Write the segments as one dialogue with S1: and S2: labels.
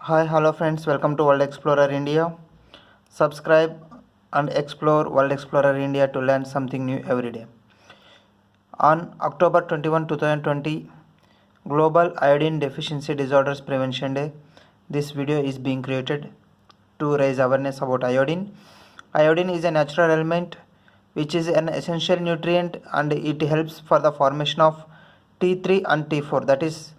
S1: Hi, hello friends, welcome to World Explorer India. Subscribe and explore World Explorer India to learn something new every day. On October 21, 2020, Global Iodine Deficiency Disorders Prevention Day. This video is being created to raise awareness about iodine. Iodine is a natural element which is an essential nutrient and it helps for the formation of T3 and T4, that is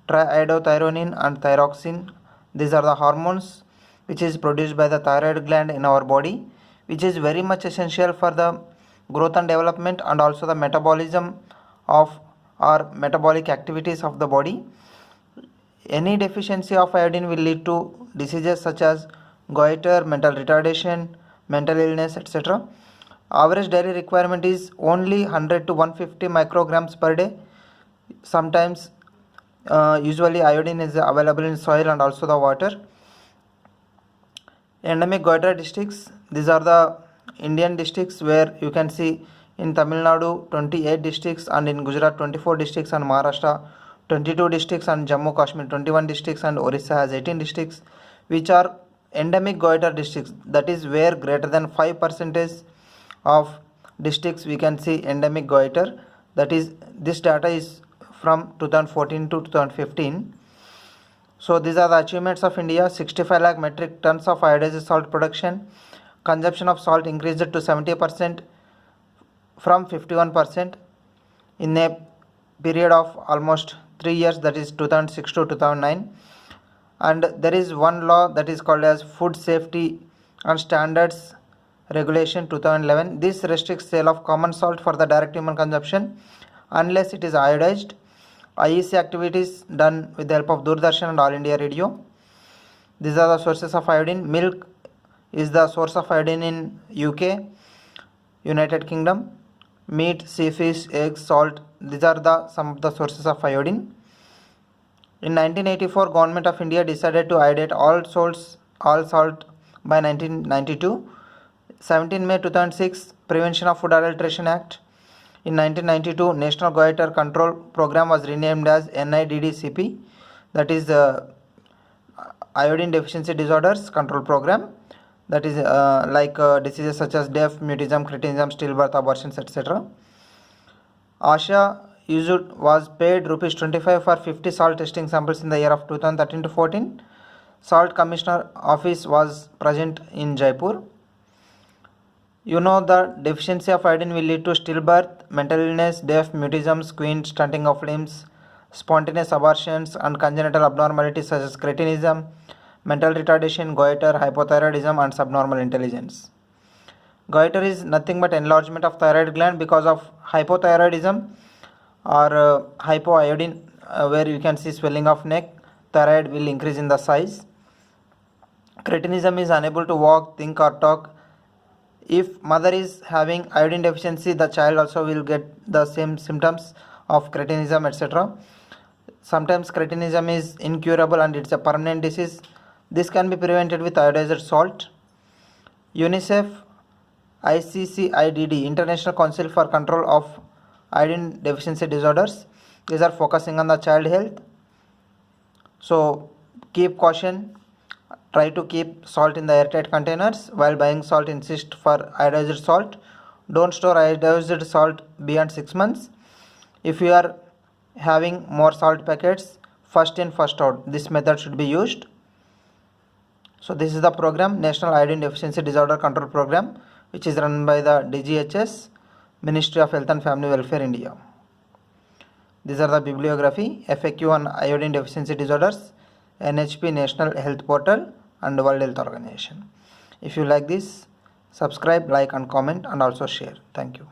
S1: triiodothyronine and thyroxine. These are the hormones which is produced by the thyroid gland in our body, which is very much essential for the growth and development and also the metabolism of our metabolic activities of the body. Any deficiency of iodine will lead to diseases such as goiter, mental retardation, mental illness, etc. Average daily requirement is only 100 to 150 micrograms per day. Sometimes usually iodine is available in soil and also the water. Endemic goiter districts, these are the Indian districts where you can see in Tamil Nadu 28 districts and in Gujarat 24 districts and Maharashtra 22 districts and Jammu Kashmir 21 districts and Orissa has 18 districts which are endemic goiter districts, that is where greater than 5% of districts we can see endemic goiter. That is, this data is from 2014 to 2015. So these are the achievements of India. 65 lakh metric tons of iodized salt production. Consumption of salt increased to 70% from 51% in a period of almost 3 years, that is 2006 to 2009. And there is one law that is called as Food Safety and Standards Regulation 2011. This restricts sale of common salt for the direct human consumption unless it is iodized. IEC activities done with the help of Doordarshan and All India Radio. These are the sources of iodine. Milk is the source of iodine in UK, United Kingdom. Meat, sea fish, eggs, salt, these are some of the sources of iodine. In 1984, Government of India decided to iodate all salt by 1992. 17 May 2006, Prevention of Food Adulteration Act. In 1992, National Goiter Control Program was renamed as NIDDCP, that is Iodine Deficiency Disorders Control Program, that is diseases such as deaf, mutism, cretinism, stillbirth, abortions, etc. ASHA was paid rupees 25 for 50 salt testing samples in the year of 2013 to 14. Salt Commissioner Office was present in Jaipur. You know the deficiency of iodine will lead to stillbirth, mental illness, deaf, mutism, squint, stunting of limbs, spontaneous abortions and congenital abnormalities such as cretinism, mental retardation, goiter, hypothyroidism and subnormal intelligence. Goiter is nothing but enlargement of thyroid gland because of hypothyroidism or hypoiodine, where you can see swelling of neck. Thyroid will increase in the size. Cretinism is unable to walk, think or talk. If mother is having iodine deficiency, the child also will get the same symptoms of cretinism, etc. Sometimes cretinism is incurable and it's a permanent disease. This can be prevented with iodized salt. UNICEF, ICCIDD, International Council for Control of Iodine Deficiency Disorders, these are focusing on the child health. So keep caution. Try to keep salt in the airtight containers. While buying salt, insist for iodized salt. Don't store iodized salt beyond 6 months. If you are having more salt packets, first in, first out, this method should be used. So this is the program, National Iodine Deficiency Disorder Control Program, which is run by the DGHS, Ministry of Health and Family Welfare, India. These are the bibliography, FAQ on iodine deficiency disorders, NHP National Health Portal and World Health Organization. If you like this, subscribe, like and comment and also share. Thank you.